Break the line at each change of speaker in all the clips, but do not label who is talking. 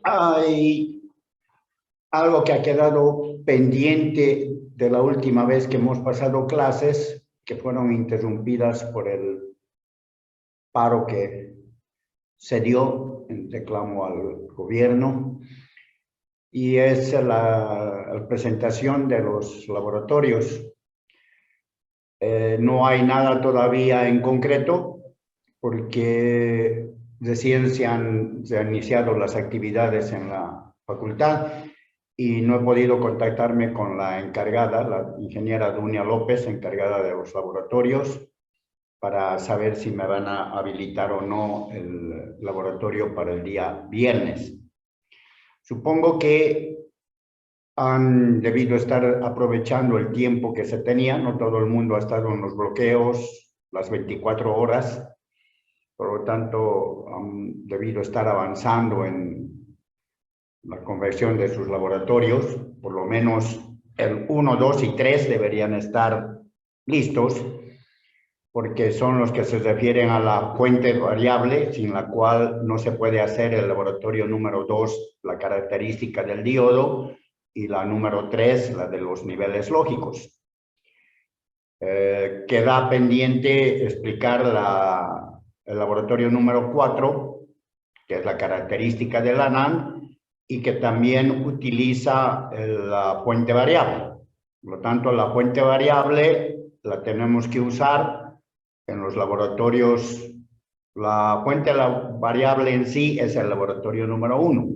Hay algo que ha quedado pendiente de la última vez que hemos pasado clases, que fueron interrumpidas por el paro que se dio en reclamo al gobierno, y es la presentación de los laboratorios. No hay nada todavía en concreto porque recién se han iniciado las actividades en la facultad y no he podido contactarme con la encargada, la ingeniera Dunia López, encargada de los laboratorios, para saber si me van a habilitar o no el laboratorio para el día viernes. Supongo que han debido estar aprovechando el tiempo que se tenía, no todo el mundo ha estado en los bloqueos las 24 horas, por lo tanto han debido estar avanzando en la conversión de sus laboratorios, por lo menos el 1, 2 y 3 deberían estar listos, porque son los que se refieren a la fuente variable, sin la cual no se puede hacer el laboratorio número 2, la característica del diodo, y la número 3, la de los niveles lógicos. Queda pendiente explicar el laboratorio número 4, que es la característica del ANAND, y que también utiliza la fuente variable. Por lo tanto, la fuente variable la tenemos que usar en los laboratorios. La fuente variable en sí es el laboratorio número 1.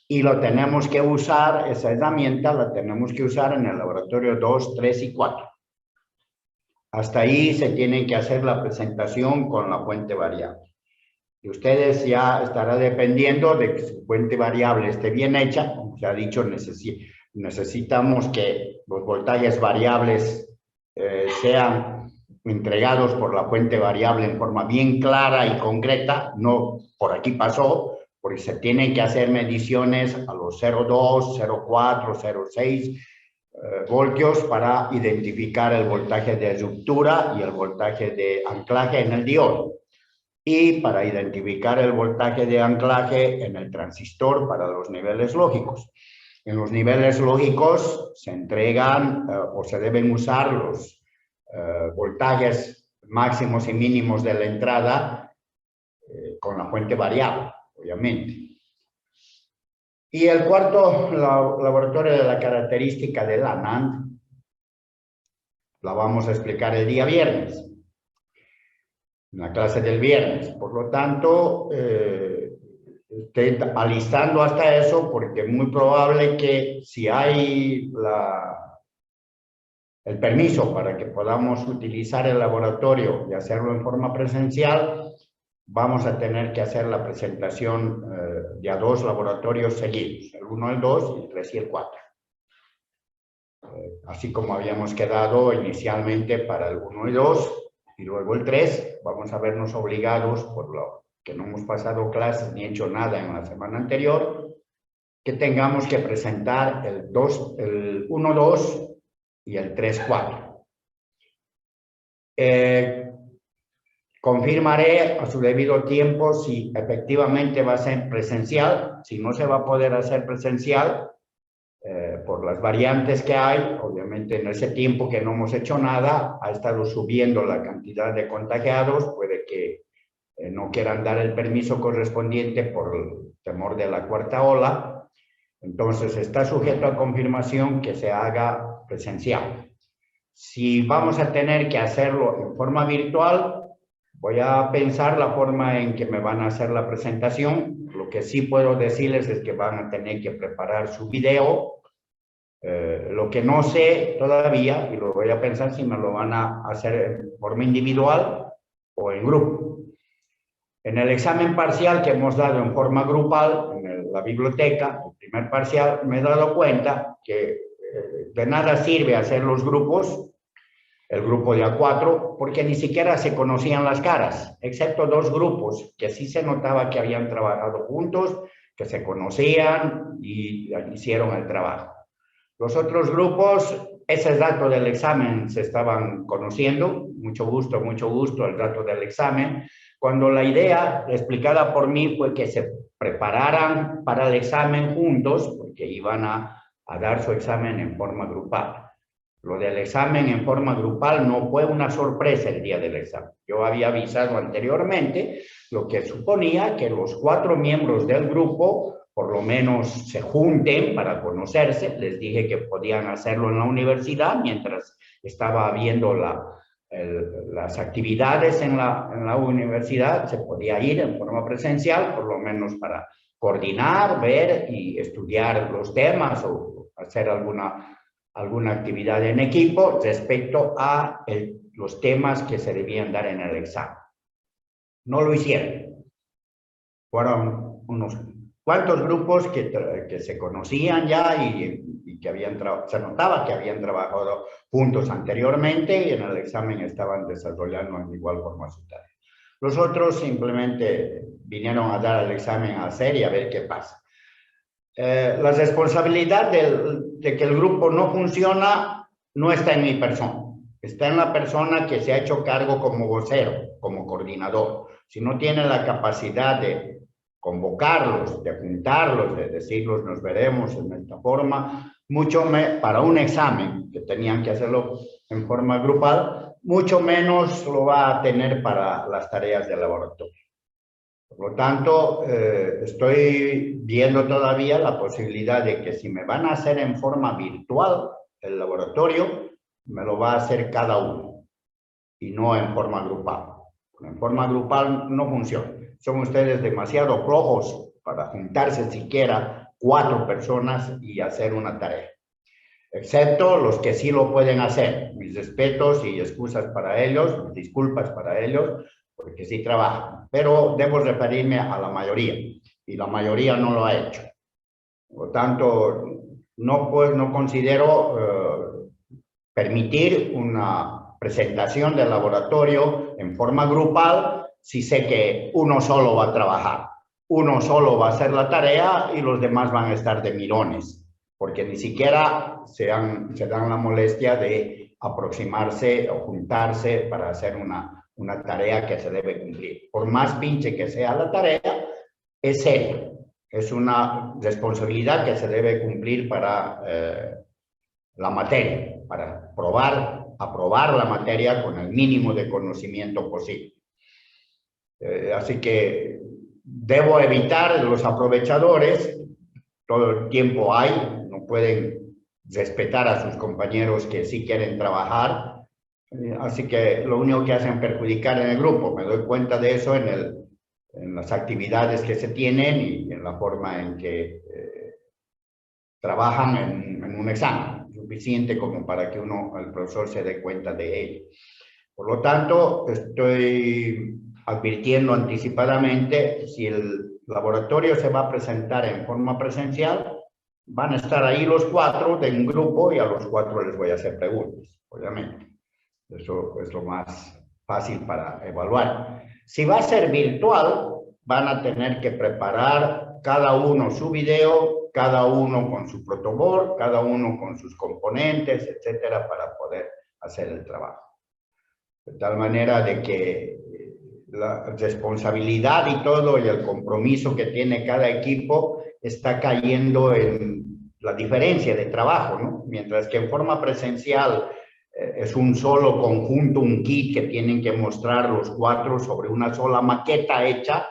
Y lo tenemos que usar, esa herramienta la tenemos que usar en el laboratorio 2, 3 y 4. Hasta ahí se tiene que hacer la presentación con la fuente variable. Y ustedes ya estará dependiendo de que su fuente variable esté bien hecha. Como se ha dicho, necesitamos que los voltajes variables sean entregados por la fuente variable en forma bien clara y concreta. No por aquí pasó, porque se tienen que hacer mediciones a los 0,2, 0,4, 0,6 voltios para identificar el voltaje de ruptura y el voltaje de anclaje en el diodo, y para identificar el voltaje de anclaje en el transistor para los niveles lógicos. En los niveles lógicos se entregan o se deben usar los voltajes máximos y mínimos de la entrada con la fuente variable, obviamente. Y el cuarto laboratorio de la característica del ANAND la vamos a explicar el día viernes, en la clase del viernes. Por lo tanto, estoy alistando hasta eso, porque es muy probable que si hay el permiso para que podamos utilizar el laboratorio y hacerlo en forma presencial, vamos a tener que hacer la presentación de a 2 laboratorios seguidos, el 1, el 2, el 3 y el 4. Así como habíamos quedado inicialmente para el 1 y 2, y luego el 3, vamos a vernos obligados, por lo que no hemos pasado clases ni hecho nada en la semana anterior, que tengamos que presentar el 1, 2 y el 3, 4. Confirmaré a su debido tiempo si efectivamente va a ser presencial. Si no se va a poder hacer presencial, por las variantes que hay, obviamente en ese tiempo que no hemos hecho nada, ha estado subiendo la cantidad de contagiados, puede que no quieran dar el permiso correspondiente por el temor de la cuarta ola, entonces está sujeto a confirmación que se haga presencial. Si vamos a tener que hacerlo en forma virtual, voy a pensar la forma en que me van a hacer la presentación. Lo que sí puedo decirles es que van a tener que preparar su video. Lo que no sé todavía, y lo voy a pensar si me lo van a hacer en forma individual o en grupo. En el examen parcial que hemos dado en forma grupal, en la biblioteca, el primer parcial, me he dado cuenta que de nada sirve hacer los grupos, el grupo de A4, porque ni siquiera se conocían las caras, excepto 2 grupos que sí se notaba que habían trabajado juntos, que se conocían y hicieron el trabajo. Los otros grupos ese dato del examen se estaban conociendo, mucho gusto el dato del examen, cuando la idea explicada por mí fue que se prepararan para el examen juntos, porque iban a dar su examen en forma grupal. Lo del examen en forma grupal no fue una sorpresa el día del examen. Yo había avisado anteriormente, lo que suponía que los 4 miembros del grupo por lo menos se junten para conocerse. Les dije que podían hacerlo en la universidad mientras estaba viendo las actividades en la universidad. Se podía ir en forma presencial, por lo menos para coordinar, ver y estudiar los temas o hacer alguna actividad en equipo respecto a los temas que se debían dar en el examen. No lo hicieron. Fueron unos cuantos grupos que se conocían ya y que se notaba que habían trabajado juntos anteriormente y en el examen estaban desarrollando en igual forma su tarea. Los otros simplemente vinieron a dar el examen a hacer y a ver qué pasa. La responsabilidad de que el grupo no funciona no está en mi persona, está en la persona que se ha hecho cargo como vocero, como coordinador. Si no tiene la capacidad de convocarlos, de juntarlos, de decirlos nos veremos en esta forma, para un examen que tenían que hacerlo en forma grupal, mucho menos lo va a tener para las tareas de laboratorio. Por lo tanto, estoy viendo todavía la posibilidad de que si me van a hacer en forma virtual el laboratorio, me lo va a hacer cada uno y no en forma grupal. En forma grupal no funciona. Son ustedes demasiado flojos para juntarse siquiera 4 personas y hacer una tarea. Excepto los que sí lo pueden hacer. Mis respetos y excusas para ellos, mis disculpas para ellos, porque sí trabajan. Pero debo referirme a la mayoría, y la mayoría no lo ha hecho. Por lo tanto, no considero permitir una presentación del laboratorio en forma grupal si sé que uno solo va a trabajar, uno solo va a hacer la tarea y los demás van a estar de mirones, porque ni siquiera se dan la molestia de aproximarse o juntarse para hacer una tarea que se debe cumplir. Por más pinche que sea la tarea, es seria. Es una responsabilidad que se debe cumplir para la materia, para aprobar la materia con el mínimo de conocimiento posible. Así que debo evitar los aprovechadores. Todo el tiempo hay, no pueden respetar a sus compañeros que sí quieren trabajar. Así que lo único que hacen es perjudicar en el grupo. Me doy cuenta de eso en las actividades que se tienen y en la forma en que trabajan en un examen, suficiente como para que el profesor se dé cuenta de ello. Por lo tanto, estoy advirtiendo anticipadamente, si el laboratorio se va a presentar en forma presencial, van a estar ahí los 4 de un grupo y a los 4 les voy a hacer preguntas, obviamente. Eso es lo más fácil para evaluar. Si va a ser virtual, van a tener que preparar cada uno su video, cada uno con su protocolo, cada uno con sus componentes, etcétera, para poder hacer el trabajo. De tal manera de que la responsabilidad y todo y el compromiso que tiene cada equipo está cayendo en la diferencia de trabajo, ¿no? Mientras que en forma presencial es un solo conjunto, un kit que tienen que mostrar los 4 sobre una sola maqueta hecha.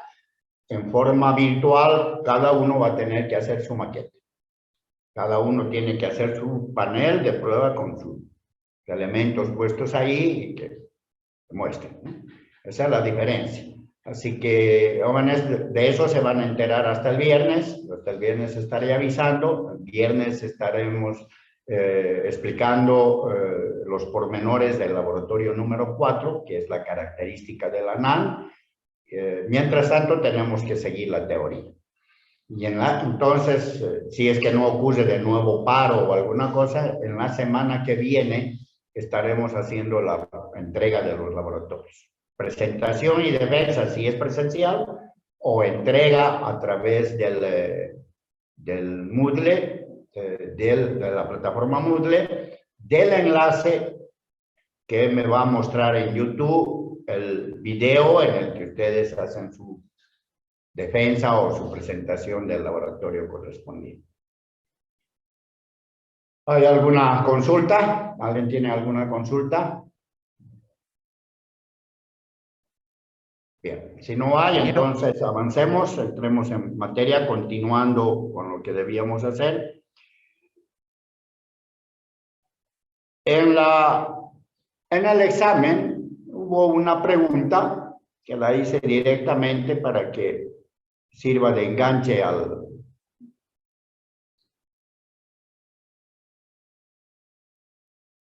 En forma virtual, cada uno va a tener que hacer su maqueta. Cada uno tiene que hacer su panel de prueba con sus elementos puestos ahí y que muestren, ¿no? Esa es la diferencia. Así que, jóvenes, de eso se van a enterar hasta el viernes. Hasta el viernes estaré avisando. El viernes estaremos explicando los pormenores del laboratorio número 4, que es la característica de la NAN. Mientras tanto, tenemos que seguir la teoría. Y entonces, si es que no ocurre de nuevo paro o alguna cosa, en la semana que viene estaremos haciendo la entrega de los laboratorios. Presentación y defensa si es presencial o entrega a través del Moodle, de la plataforma Moodle, del enlace que me va a mostrar en YouTube el video en el que ustedes hacen su defensa o su presentación del laboratorio correspondiente. ¿Hay alguna consulta? ¿Alguien tiene alguna consulta? Bien, si no hay, entonces avancemos, entremos en materia, continuando con lo que debíamos hacer. En el examen hubo una pregunta que la hice directamente para que sirva de enganche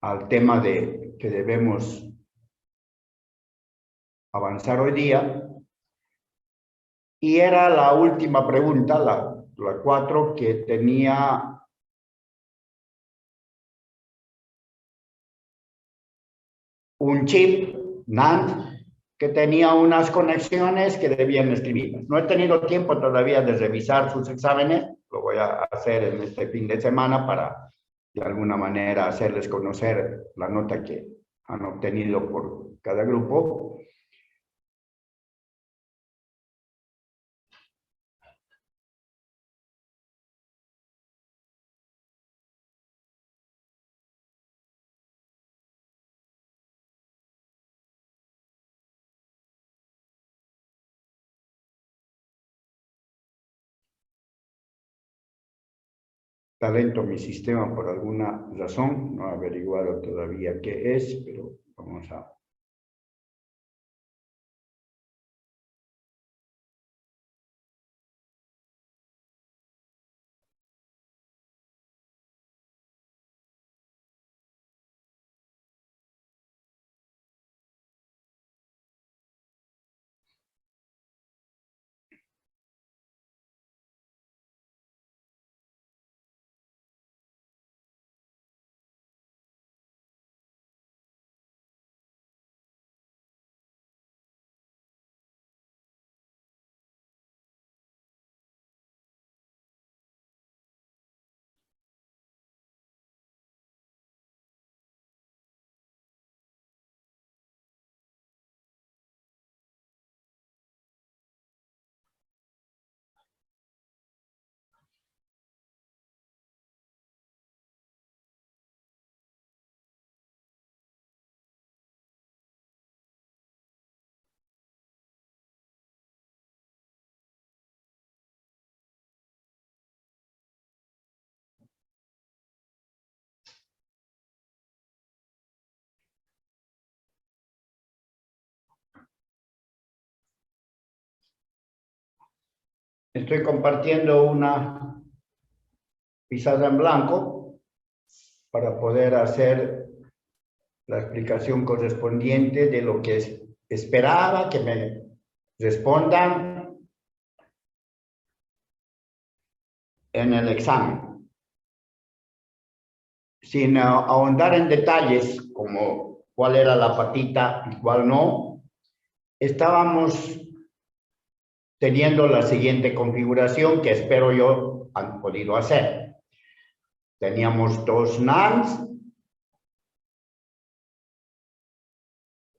al tema que debemos avanzar hoy día. Y era la última pregunta, la 4, que tenía un chip NAND que tenía unas conexiones que debían escribir. No he tenido tiempo todavía de revisar sus exámenes, lo voy a hacer en este fin de semana para de alguna manera hacerles conocer la nota que han obtenido por cada grupo. Talento mi sistema por alguna razón, no he averiguado todavía qué es, pero vamos a... Estoy compartiendo una pizarra en blanco para poder hacer la explicación correspondiente de lo que esperaba que me respondan en el examen. Sin ahondar en detalles como cuál era la patita y cuál no, estábamos teniendo la siguiente configuración que espero yo han podido hacer. Teníamos dos NANDs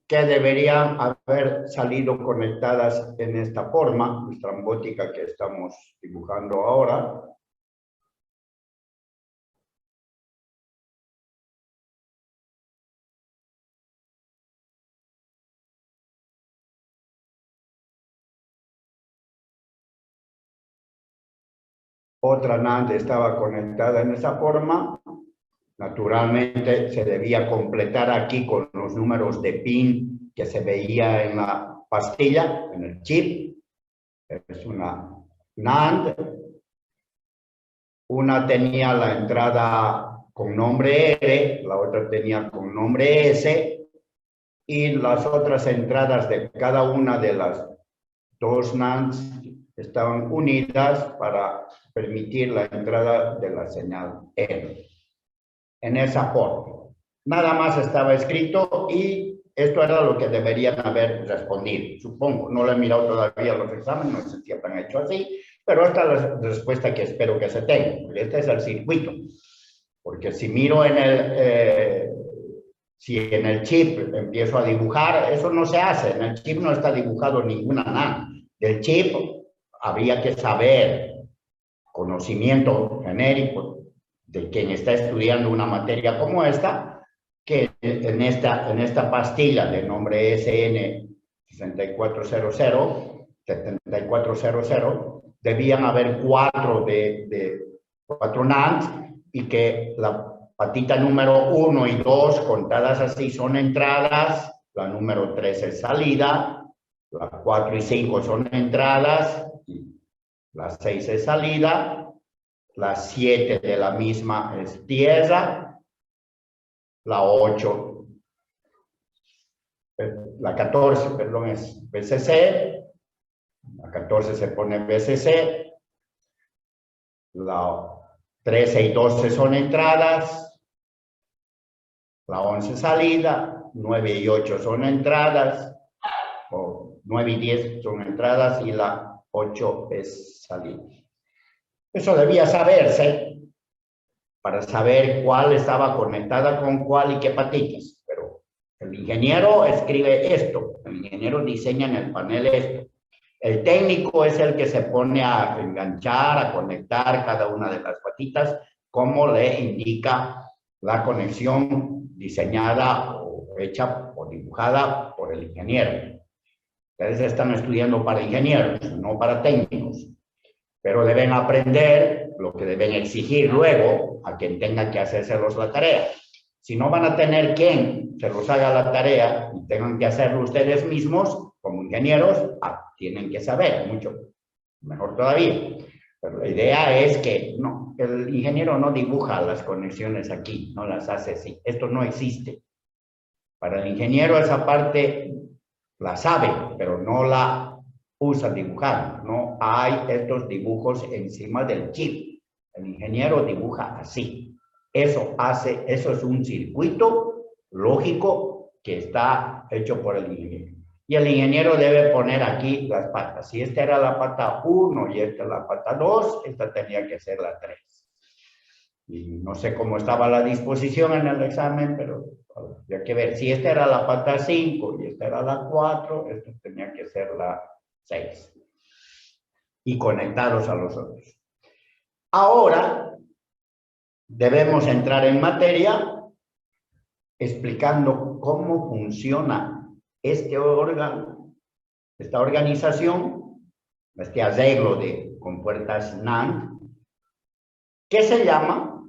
que deberían haber salido conectadas en esta forma, estrambótica que estamos dibujando ahora. Otra NAND estaba conectada en esa forma. Naturalmente se debía completar aquí con los números de pin que se veía en la pastilla, en el chip. Es una NAND. Una tenía la entrada con nombre R, la otra tenía con nombre S, y las otras entradas de cada una de las dos NANDs estaban unidas para permitir la entrada de la señal R. En esa forma. Nada más estaba escrito y esto era lo que deberían haber respondido. Supongo, no lo he mirado todavía los exámenes, no sé si han hecho así, pero esta es la respuesta que espero que se tenga. Este es el circuito. Porque si miro si en el chip empiezo a dibujar, eso no se hace. En el chip no está dibujado ninguna NAND. Del chip habría que saber, conocimiento genérico de quien está estudiando una materia como esta, que en esta pastilla de nombre SN 7400, debían haber cuatro NANDs, y que la patita número 1 y 2, contadas así, son entradas, la número 3 es salida, la 4 y 5 son entradas, la 6 es salida, la 7 de la misma es pieza, la 8, la 14, perdón, es BCC, la 14 se pone BCC, la 13 y 12 son entradas, la 11 salida, 9 y 8 son entradas, o 9 y 10 son entradas, y la 8 es salida. Eso debía saberse para saber cuál estaba conectada con cuál y qué patitas, pero el ingeniero escribe esto, el ingeniero diseña en el panel esto. El técnico es el que se pone a enganchar, a conectar cada una de las patitas, como le indica la conexión diseñada o hecha o dibujada por el ingeniero. Ustedes están estudiando para ingenieros, no para técnicos, pero deben aprender lo que deben exigir luego a quien tenga que hacérselos la tarea. Si no van a tener quien se los haga la tarea y tengan que hacerlo ustedes mismos, como ingenieros, tienen que saber mucho, mejor todavía. Pero la idea es que no, el ingeniero no dibuja las conexiones aquí, no las hace así. Esto no existe. Para el ingeniero esa parte la sabe, pero no la usa dibujando. No hay estos dibujos encima del chip. El ingeniero dibuja así. Eso es un circuito lógico que está hecho por el ingeniero. Y el ingeniero debe poner aquí las patas. Si esta era la pata 1 y esta la pata 2, esta tenía que ser la 3. Y no sé cómo estaba la disposición en el examen, pero había que ver. Si esta era la pata 5 y esta era la 4, esta tenía que ser la 6. Y conectados a los otros. Ahora debemos entrar en materia explicando cómo funciona este órgano, esta organización, este arreglo de compuertas NAND, ¿qué se llama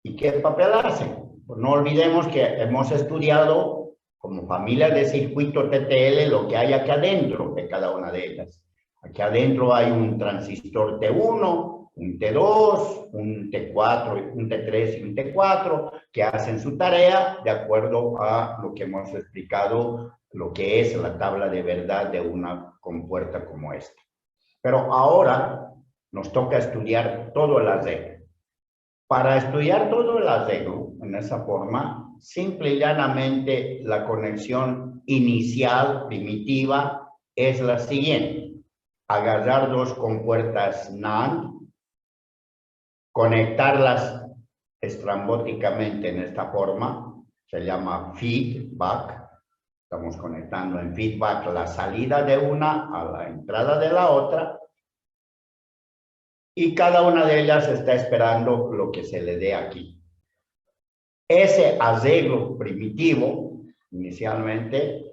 y qué papel hace? Pues no olvidemos que hemos estudiado como familia de circuito TTL lo que hay aquí adentro de cada una de ellas. Aquí adentro hay un transistor T1, un T2, un T4, un T3 y un T4 que hacen su tarea de acuerdo a lo que hemos explicado, lo que es la tabla de verdad de una compuerta como esta. Pero ahora nos toca estudiar todo el arreglo. Para estudiar todo el arreglo en esa forma, simple y llanamente la conexión inicial primitiva es la siguiente. Agarrar dos compuertas NAND, conectarlas estrambóticamente en esta forma, se llama feedback. Estamos conectando en feedback la salida de una a la entrada de la otra, y cada una de ellas está esperando lo que se le dé aquí. Ese arreglo primitivo, inicialmente,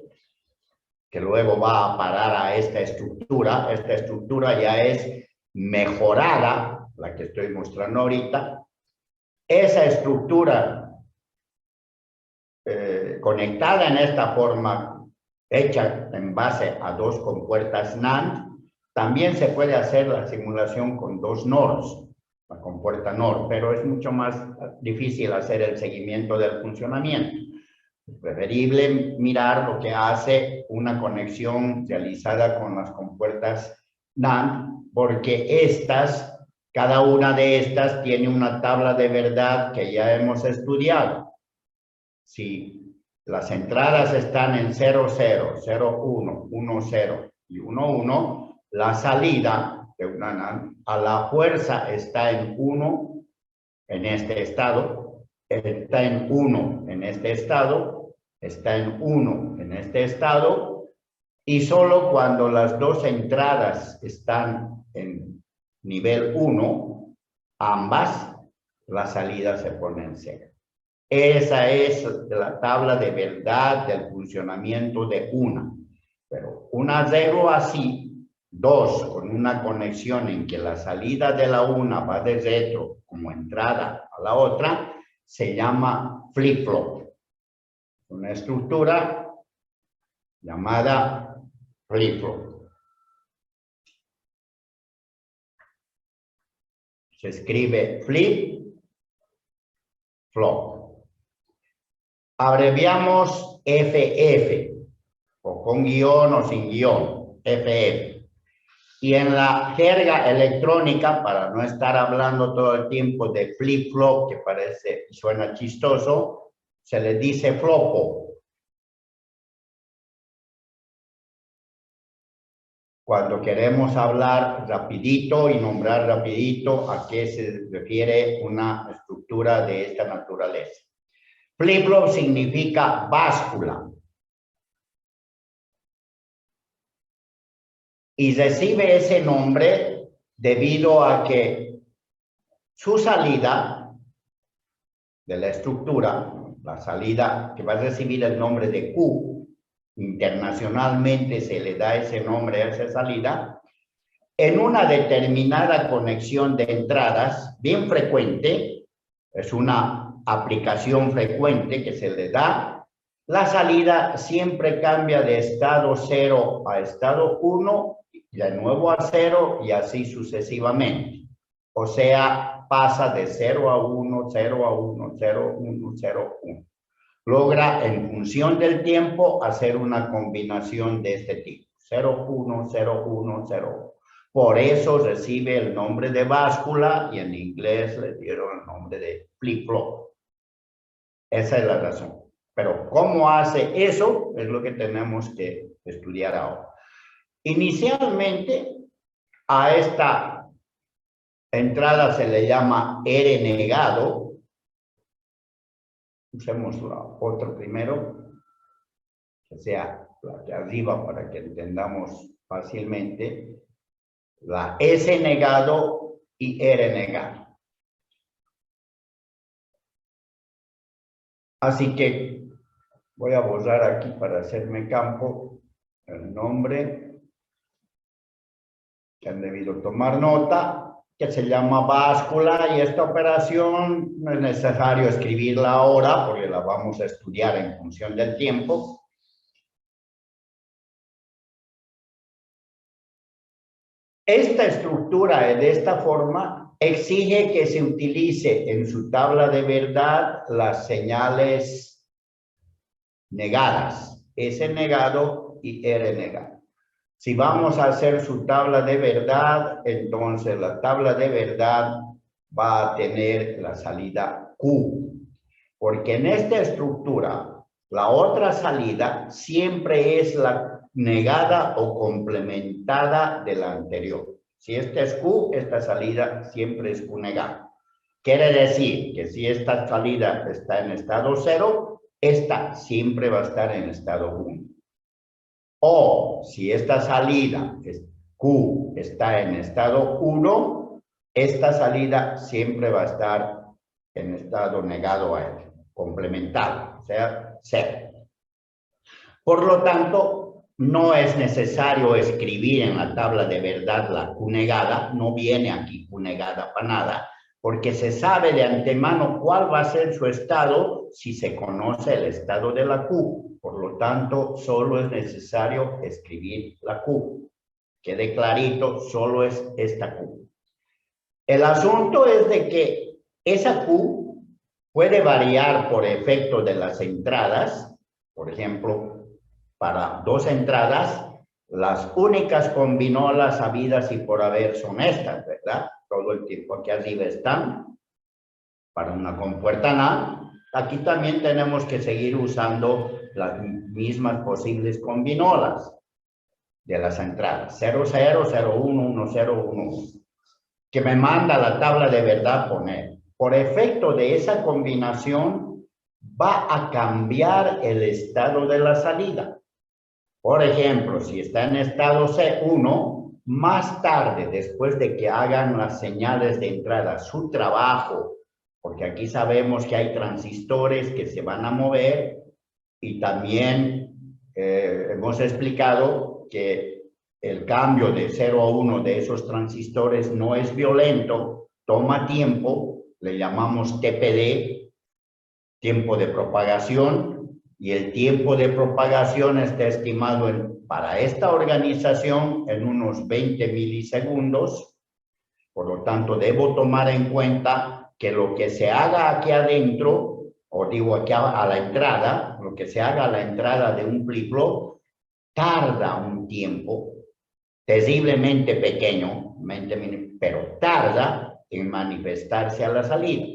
que luego va a parar a esta estructura ya es mejorada, la que estoy mostrando ahorita. Esa estructura conectada en esta forma, hecha en base a dos compuertas NAND, también se puede hacer la simulación con dos NORs, la compuerta NOR, pero es mucho más difícil hacer el seguimiento del funcionamiento. Es preferible mirar lo que hace una conexión realizada con las compuertas NAND, porque cada una de estas tiene una tabla de verdad que ya hemos estudiado. Si las entradas están en 0, 0, 0, 1, 1, 0 y 1, 1, la salida de una NAND a la fuerza está en 1 en este estado, está en 1 en este estado, está en 1 en este estado, y solo cuando las dos entradas están en nivel 1, ambas, la salida se pone en 0. Esa es la tabla de verdad del funcionamiento de una. Pero una 0 así, 2 con una conexión en que la salida de la una va de retro como entrada a la otra, se llama flip-flop. Una estructura llamada flip-flop. Se escribe flip-flop. Abreviamos FF, o con guión o sin guión, FF. Y en la jerga electrónica, para no estar hablando todo el tiempo de flip-flop, que parece, suena chistoso, se le dice flopo. Cuando queremos hablar rapidito y nombrar rapidito a qué se refiere una estructura de esta naturaleza. Flip-flop significa báscula. Y recibe ese nombre debido a que su salida de la estructura, la salida que va a recibir el nombre de Q, internacionalmente se le da ese nombre a esa salida, en una determinada conexión de entradas bien frecuente, es una aplicación frecuente que se le da, la salida siempre cambia de estado 0 a estado 1, y de nuevo a 0 y así sucesivamente. O sea, pasa de 0 a 1, 0 a 1, 0, 1, 0, 1. Logra en función del tiempo hacer una combinación de este tipo. 0, 1, 0, 1, 0, 1. Por eso recibe el nombre de báscula y en inglés le dieron el nombre de flip-flop. Esa es la razón. Pero cómo hace eso es lo que tenemos que estudiar ahora. Inicialmente a esta entrada se le llama R negado. Usemos la otra primero, que sea la de arriba para que entendamos fácilmente. La S negado y R negado. Así que voy a borrar aquí para hacerme campo el nombre que han debido tomar nota, que se llama báscula, y esta operación no es necesario escribirla ahora porque la vamos a estudiar en función del tiempo. Esta estructura de esta forma exige que se utilice en su tabla de verdad las señales negadas, S negado y R negado. Si vamos a hacer su tabla de verdad, entonces la tabla de verdad va a tener la salida Q, porque en esta estructura la otra salida siempre es la negada o complementada de la anterior. Si esta es Q, esta salida siempre es Q negada. Quiere decir que si esta salida está en estado 0, esta siempre va a estar en estado 1. O si esta salida Q está en estado 1, esta salida siempre va a estar en estado negado a él, complementado, o sea, 0. Por lo tanto, no es necesario escribir en la tabla de verdad la Q negada, no viene aquí Q negada para nada, porque se sabe de antemano cuál va a ser su estado si se conoce el estado de la Q. Por lo tanto, solo es necesario escribir la Q. Quede clarito, solo es esta Q. El asunto es de que esa Q puede variar por efecto de las entradas. Por ejemplo, para dos entradas, las únicas combinolas habidas y por haber son estas, ¿verdad? Todo el tiempo aquí arriba están. Para una compuerta NAND, aquí también tenemos que seguir usando las mismas posibles combinolas de las entradas. 00, 01, 10, 11, que me manda la tabla de verdad poner. por efecto de esa combinación, va a cambiar el estado de la salida. Por ejemplo, si está en estado C1, más tarde, después de que hagan las señales de entrada su trabajo, porque aquí sabemos que hay transistores que se van a mover y también hemos explicado que el cambio de 0 a 1 de esos transistores no es violento, toma tiempo, le llamamos TPD, tiempo de propagación, y el tiempo de propagación está estimado para esta organización en unos 20 milisegundos. Por lo tanto, debo tomar en cuenta que lo que se haga aquí adentro, o digo aquí a la entrada, lo que se haga a la entrada de un flip-flop, tarda un tiempo terriblemente pequeño, pero tarda en manifestarse a la salida.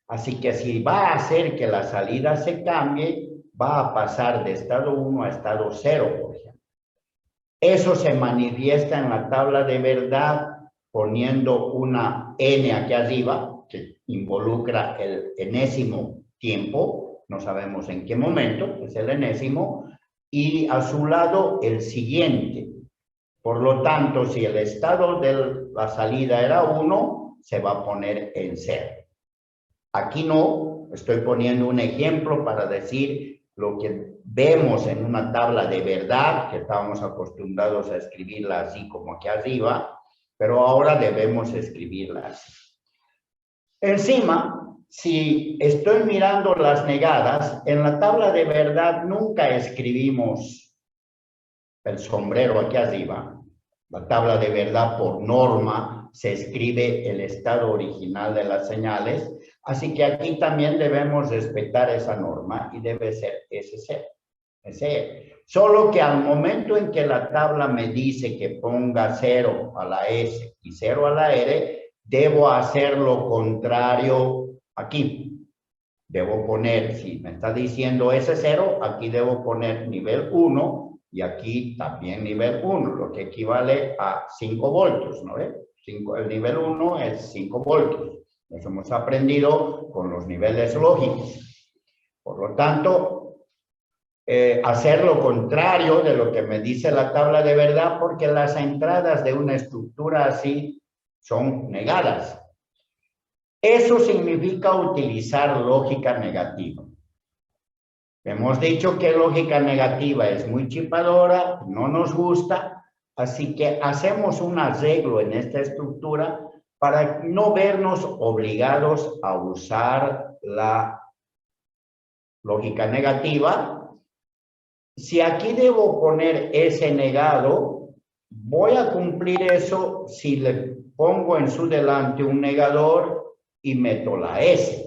Así que si va a hacer que la salida se cambie, va a pasar de estado 1 a estado 0, por ejemplo. Eso se manifiesta en la tabla de verdad poniendo una n aquí arriba, que involucra el enésimo tiempo, no sabemos en qué momento, es el enésimo, y a su lado el siguiente. Por lo tanto, si el estado de la salida era 1, se va a poner en 0. Aquí no, estoy poniendo un ejemplo para decir lo que vemos en una tabla de verdad, que estábamos acostumbrados a escribirla así como aquí arriba, pero ahora debemos escribirla así. Encima, si estoy mirando las negadas, en la tabla de verdad nunca escribimos el sombrero aquí arriba. La tabla de verdad por norma se escribe el estado original de las señales, así que aquí también debemos respetar esa norma y debe ser S0. Solo que al momento en que la tabla me dice que ponga 0 a la S y 0 a la R, debo hacer lo contrario aquí. Debo poner, si me está diciendo S0, aquí debo poner nivel 1 y aquí también nivel 1, lo que equivale a 5 voltios, ¿no ve? El nivel 1 es 5 voltios. Eso hemos aprendido con los niveles lógicos. Por lo tanto, hacer lo contrario de lo que me dice la tabla de verdad, porque las entradas de una estructura así son negadas. Eso significa utilizar lógica negativa. Hemos dicho que lógica negativa es muy chipadora, no nos gusta, así que hacemos un arreglo en esta estructura para no vernos obligados a usar la lógica negativa. Si aquí debo poner S negado, voy a cumplir eso si le pongo en su delante un negador y meto la S.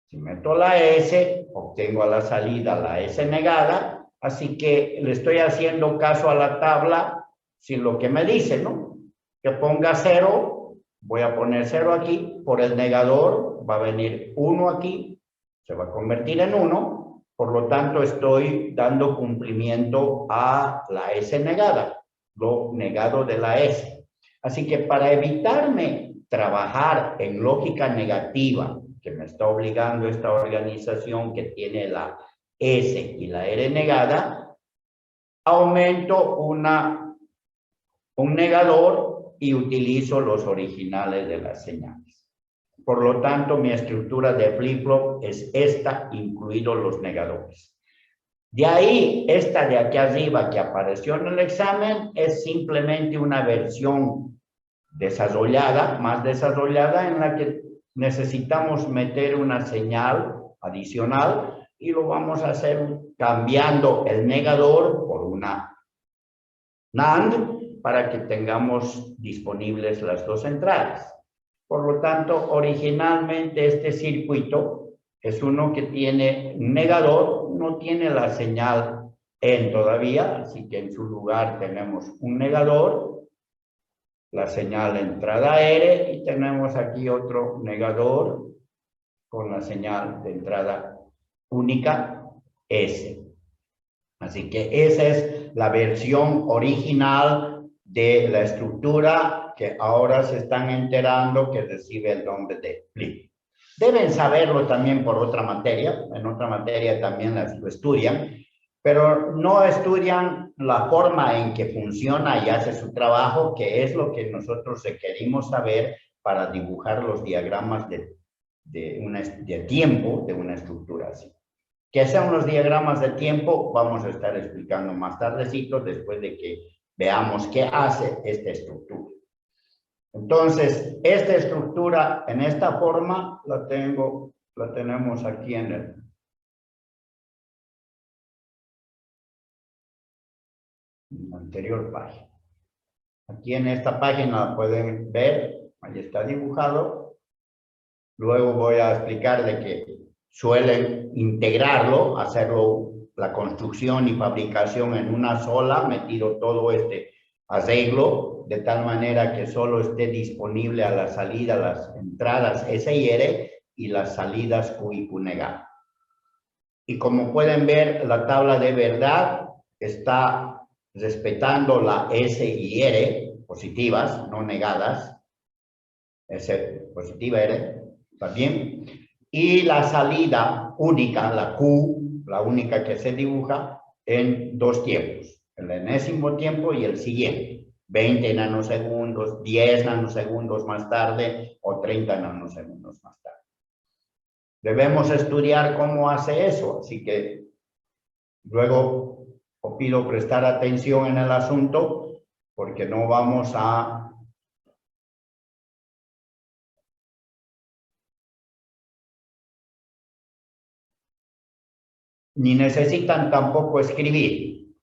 Si meto la S, obtengo a la salida la S negada, así que le estoy haciendo caso a la tabla sin lo que me dice, ¿no? Que ponga 0, voy a poner 0 aquí, por el negador va a venir 1 aquí, se va a convertir en 1, por lo tanto estoy dando cumplimiento a la S negada, lo negado de la S. Así que para evitarme trabajar en lógica negativa, que me está obligando esta organización que tiene la S y la R negada, aumento un negador y utilizo los originales de las señales. Por lo tanto, mi estructura de flip-flop es esta, incluidos los negadores. De ahí, esta de aquí arriba que apareció en el examen es simplemente una versión desarrollada, más desarrollada, en la que necesitamos meter una señal adicional y lo vamos a hacer cambiando el negador por una NAND para que tengamos disponibles las dos entradas. Por lo tanto, originalmente este circuito es uno que tiene un negador, no tiene la señal N todavía, así que en su lugar tenemos un negador, la señal entrada R y tenemos aquí otro negador con la señal de entrada única S. Así que esa es la versión original de la estructura que ahora se están enterando que recibe el nombre de flip. Deben saberlo también por otra materia, en otra materia también lo estudian, pero no estudian la forma en que funciona y hace su trabajo, que es lo que nosotros requerimos saber para dibujar los diagramas de tiempo de una estructura así. ¿Qué son los diagramas de tiempo? Vamos a estar explicando más tardecito después de que veamos qué hace esta estructura. Entonces, esta estructura en esta forma la tenemos aquí en la anterior página. Aquí en esta página pueden ver, ahí está dibujado. Luego voy a explicar de que suelen integrarlo, hacerlo la construcción y fabricación en una sola, metido todo este arreglo, de tal manera que solo esté disponible a la salida las entradas S y R y las salidas Q y Q negado. Y como pueden ver, la tabla de verdad está respetando la S y R positivas, no negadas, S positiva R, ¿está bien? Y la salida única, la Q, la única que se dibuja en dos tiempos, el enésimo tiempo y el siguiente, 20 nanosegundos, 10 nanosegundos más tarde o 30 nanosegundos más tarde. Debemos estudiar cómo hace eso, así que luego os pido prestar atención en el asunto porque no vamos a ni necesitan tampoco escribir,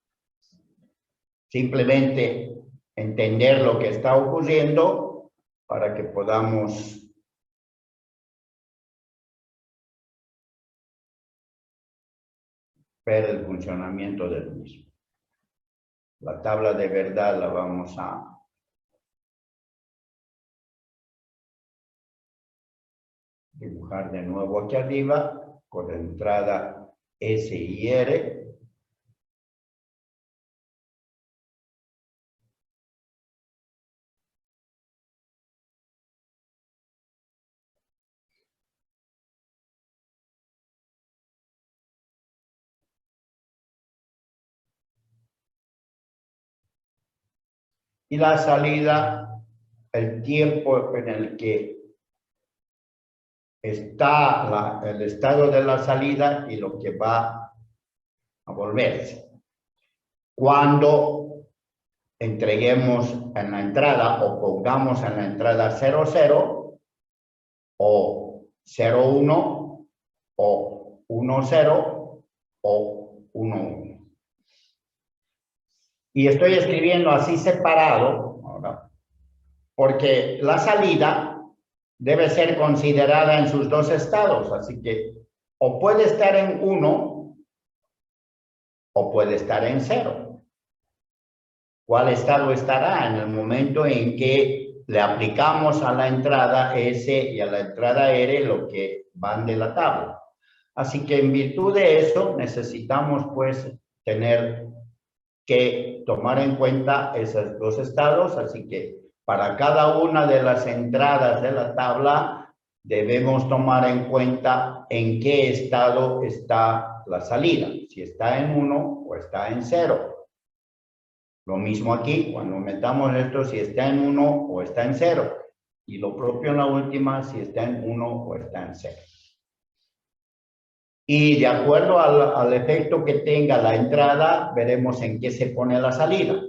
simplemente entender lo que está ocurriendo para que podamos ver el funcionamiento del mismo. La tabla de verdad la vamos a dibujar de nuevo aquí arriba con la entrada S y R. Y la salida, el tiempo en el que está el estado de la salida y lo que va a volverse. Cuando entreguemos en la entrada o pongamos en la entrada 00 o 01 o 10 o 11. Y estoy escribiendo así separado, ¿verdad? Porque la salida debe ser considerada en sus dos estados, así que o puede estar en 1 o puede estar en 0. ¿Cuál estado estará en el momento en que le aplicamos a la entrada S y a la entrada R lo que van de la tabla? Así que en virtud de eso necesitamos pues tener que tomar en cuenta esos dos estados, así que para cada una de las entradas de la tabla debemos tomar en cuenta en qué estado está la salida, si está en 1 o está en 0. Lo mismo aquí, cuando metamos esto, si está en 1 o está en 0. Y lo propio en la última, si está en 1 o está en 0. Y de acuerdo al efecto que tenga la entrada, veremos en qué se pone la salida.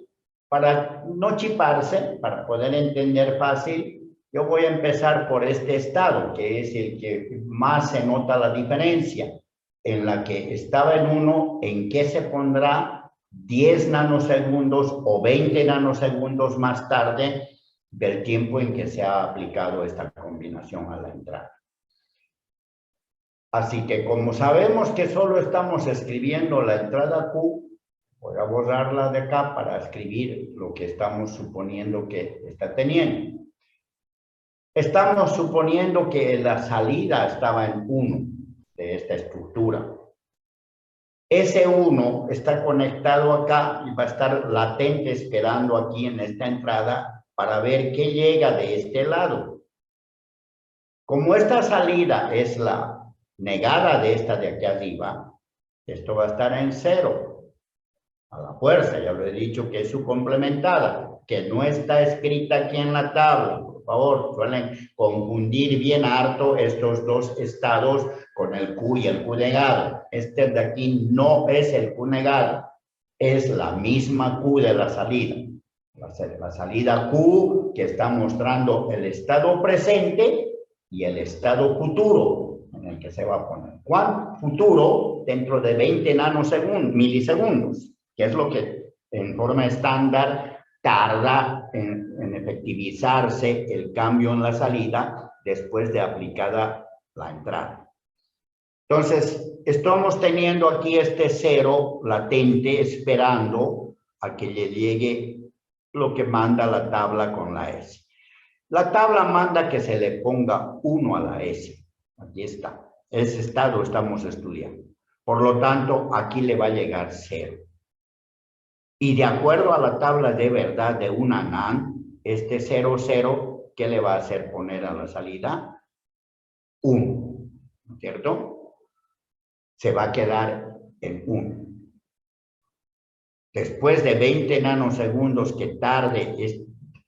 Para no chiparse, para poder entender fácil, yo voy a empezar por este estado, que es el que más se nota la diferencia. En la que estaba en 1, ¿en qué se pondrá 10 nanosegundos o 20 nanosegundos más tarde del tiempo en que se ha aplicado esta combinación a la entrada? Así que como sabemos que solo estamos escribiendo la entrada Q, voy a borrarla de acá para escribir lo que estamos suponiendo que está teniendo. Estamos suponiendo que la salida estaba en 1 de esta estructura. Ese 1 está conectado acá y va a estar latente esperando aquí en esta entrada para ver qué llega de este lado. Como esta salida es la negada de esta de aquí arriba, esto va a estar en 0. A la fuerza, ya lo he dicho que es su complementada, que no está escrita aquí en la tabla. Por favor, suelen confundir bien harto estos dos estados con el Q y el Q negado. Este de aquí no es el Q negado, es la misma Q de la salida. La salida Q que está mostrando el estado presente y el estado futuro en el que se va a poner. ¿Cuánto futuro? Dentro de 20 milisegundos, que es lo que en forma estándar tarda en efectivizarse el cambio en la salida después de aplicada la entrada. Entonces, estamos teniendo aquí este 0 latente esperando a que le llegue lo que manda la tabla con la S. La tabla manda que se le ponga 1 a la S. Aquí está. Ese estado estamos estudiando. Por lo tanto, aquí le va a llegar 0. Y de acuerdo a la tabla de verdad de una NAND, este 0, 0, ¿qué le va a hacer poner a la salida? 1, ¿no es cierto? Se va a quedar en 1. Después de 20 nanosegundos que tarde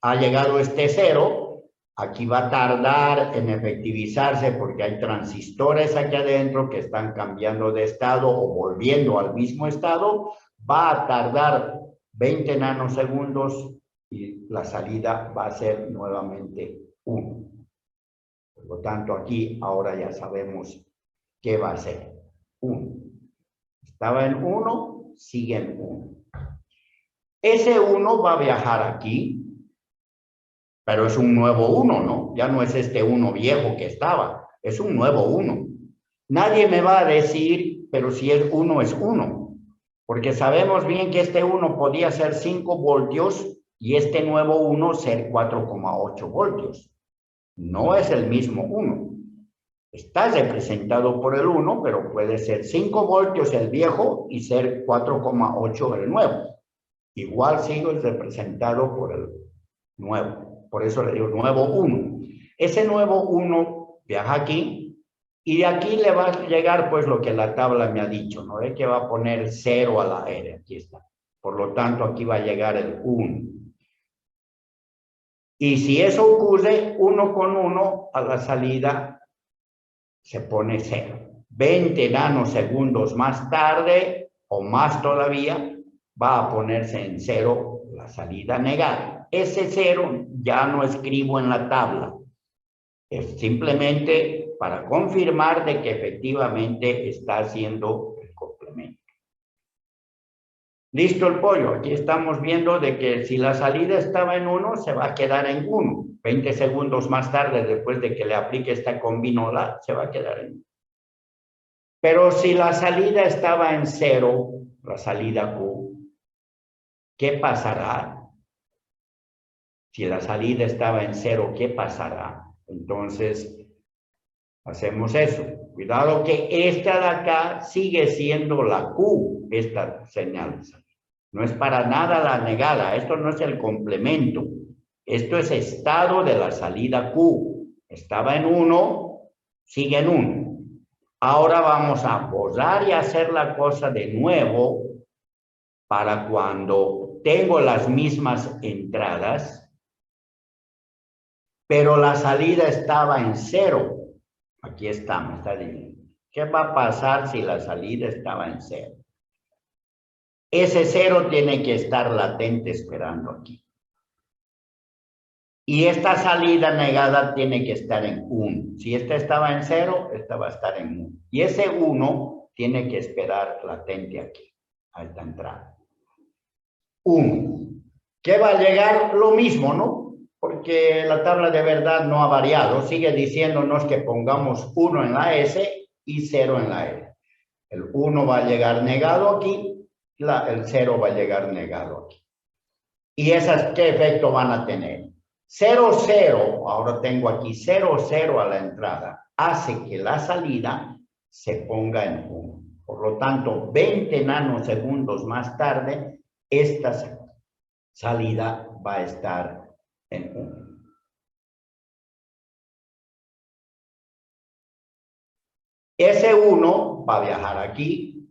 ha llegado este 0, aquí va a tardar en efectivizarse porque hay transistores aquí adentro que están cambiando de estado o volviendo al mismo estado. Va a tardar 20 nanosegundos y la salida va a ser nuevamente 1. Por lo tanto, aquí ahora ya sabemos qué va a ser 1. Estaba en 1, sigue en 1. Ese 1 va a viajar aquí, pero es un nuevo 1, ¿no? Ya no es este 1 viejo que estaba, es un nuevo 1. Nadie me va a decir, pero si es 1, es 1, porque sabemos bien que este 1 podía ser 5 voltios y este nuevo 1 ser 4,8 voltios. No es el mismo 1. Está representado por el 1, pero puede ser 5 voltios el viejo y ser 4,8 el nuevo. Igual sigo representado por el nuevo. Por eso le digo nuevo 1. Ese nuevo 1 viaja aquí y de aquí le va a llegar pues lo que la tabla me ha dicho, ¿no? De que va a poner 0 a la R. Aquí está. Por lo tanto, aquí va a llegar el 1. Y si eso ocurre, 1 con 1 a la salida se pone 0. 20 nanosegundos más tarde, o más todavía, va a ponerse en 0 la salida negada. Ese 0 ya no escribo en la tabla. Es simplemente para confirmar de que efectivamente está haciendo el complemento. Listo el pollo. Aquí estamos viendo de que si la salida estaba en 1, se va a quedar en 1. 20 segundos más tarde, después de que le aplique esta combinola, se va a quedar en 1. Pero si la salida estaba en 0, la salida Q, ¿qué pasará? Si la salida estaba en 0, ¿qué pasará? Entonces, hacemos eso. Cuidado que esta de acá sigue siendo la Q, esta señal. No es para nada la negada, esto no es el complemento. Esto es estado de la salida Q. Estaba en 1, sigue en 1. Ahora vamos a borrar y hacer la cosa de nuevo para cuando tengo las mismas entradas, pero la salida estaba en 0. Aquí está, me está diciendo. ¿Qué va a pasar si la salida estaba en 0? Ese 0 tiene que estar latente esperando aquí. Y esta salida negada tiene que estar en 1. Si esta estaba en 0, esta va a estar en 1. Y ese 1 tiene que esperar latente aquí, a esta entrada. 1. ¿Qué va a llegar? Lo mismo, ¿no? Porque la tabla de verdad no ha variado. Sigue diciéndonos que pongamos 1 en la S y 0 en la R. El 1 va a llegar negado aquí, el 0 va a llegar negado aquí. ¿Y esas qué efecto van a tener? 0, 0, ahora tengo aquí 0, 0 a la entrada, hace que la salida se ponga en 1. Por lo tanto, 20 nanosegundos más tarde, esta salida va a estar en 1. Ese 1 va a viajar aquí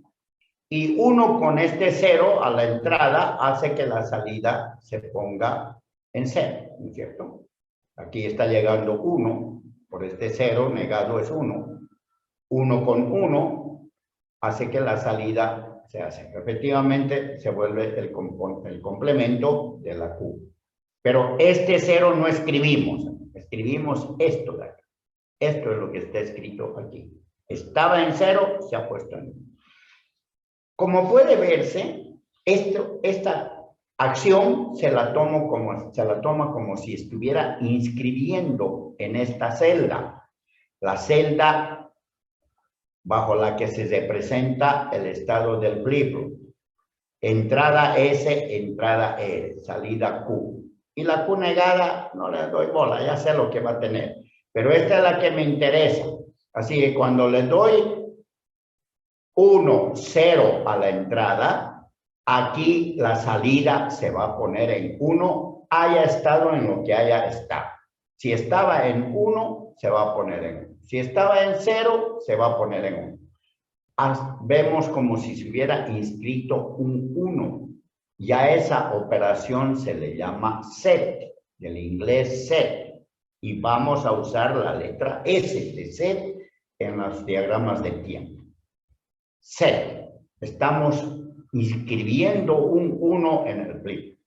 y 1 con este 0 a la entrada hace que la salida se ponga en 0, ¿no es cierto? Aquí está llegando 1, por este 0 negado es 1. 1 con 1 hace que la salida se hace. Efectivamente, se vuelve el complemento de la Q. Pero este 0 no escribimos. Escribimos esto de acá. Esto es lo que está escrito aquí. Estaba en 0, se ha puesto en 1. Como puede verse, esta acción se la toma como si estuviera inscribiendo en esta celda. La celda bajo la que se representa el estado del flip-flop. Entrada S, entrada E, salida Q. Y la Q negada no le doy bola, ya sé lo que va a tener. Pero esta es la que me interesa. Así que cuando le doy 1, 0 a la entrada, aquí la salida se va a poner en 1, haya estado en lo que haya estado. Si estaba en 1, se va a poner en 1. Si estaba en 0, se va a poner en 1. Vemos como si se hubiera inscrito un 1. Ya esa operación se le llama set, del inglés set. Y vamos a usar la letra S de set en los diagramas de tiempo. Set. Estamos inscribiendo un 1 en el flip.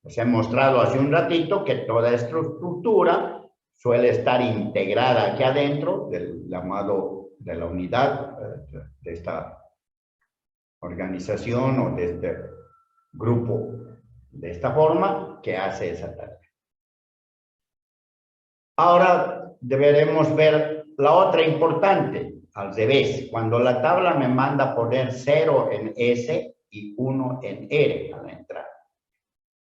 Les he mostrado hace un ratito que toda esta estructura suele estar integrada aquí adentro del llamado de la unidad de esta organización o de este grupo de esta forma que hace esa tarea. Ahora deberemos ver la otra importante, al revés. Cuando la tabla me manda poner 0 en S y 1 en R a la entrada.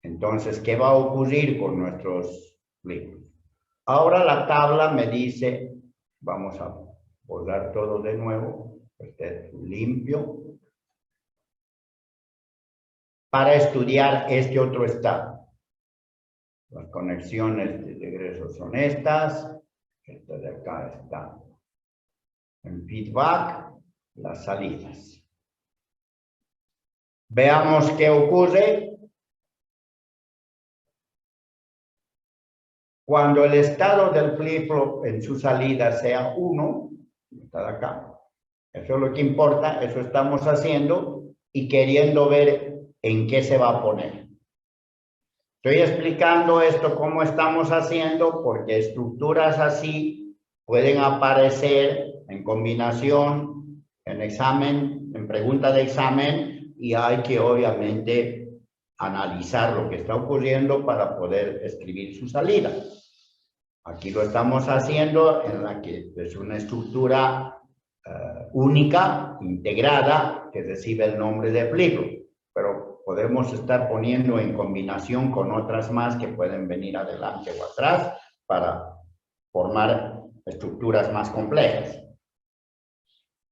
Entonces, ¿qué va a ocurrir con nuestros flips? Ahora la tabla me dice, vamos a borrar todo de nuevo, esté limpio, para estudiar este otro estado. Las conexiones de regreso son estas, esta de acá está en feedback, las salidas. Veamos qué ocurre cuando el estado del flip-flop en su salida sea 1, está de acá. Eso es lo que importa, eso estamos haciendo y queriendo ver en qué se va a poner. Estoy explicando esto cómo estamos haciendo porque estructuras así pueden aparecer en combinación, en examen, en pregunta de examen, y hay que obviamente analizar lo que está ocurriendo para poder escribir su salida. Aquí lo estamos haciendo en la que es una estructura única, integrada, que recibe el nombre de flip-flop, pero podemos estar poniendo en combinación con otras más que pueden venir adelante o atrás para formar estructuras más complejas.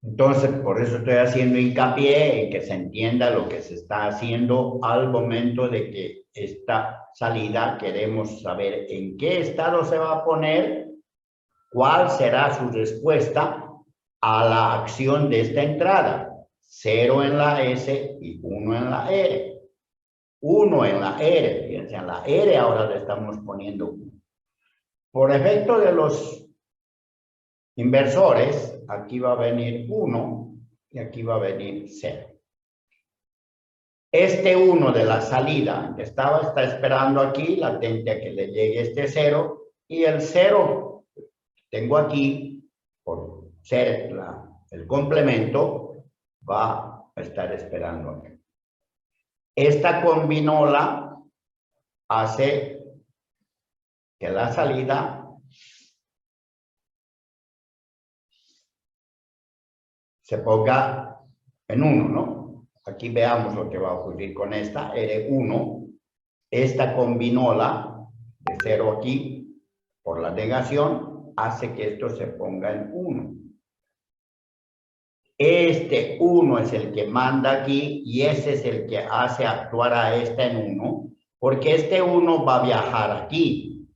Entonces, por eso estoy haciendo hincapié en que se entienda lo que se está haciendo al momento de que esta salida queremos saber en qué estado se va a poner, cuál será su respuesta a la acción de esta entrada. 0 en la S y 1 en la R. 1 en la R, fíjense, en la R ahora le estamos poniendo 1. Por efecto de los inversores, aquí va a venir 1 y aquí va a venir 0. Este 1 de la salida que está esperando aquí, latente a que le llegue este 0, y el 0 tengo aquí, por ser el complemento, va a estar esperando aquí. Esta combinola hace que la salida se ponga en 1, ¿no? Aquí veamos lo que va a ocurrir con esta R1. Esta combinola de 0 aquí, por la negación, hace que esto se ponga en 1. Este 1 es el que manda aquí y ese es el que hace actuar a esta en 1, porque este 1 va a viajar aquí.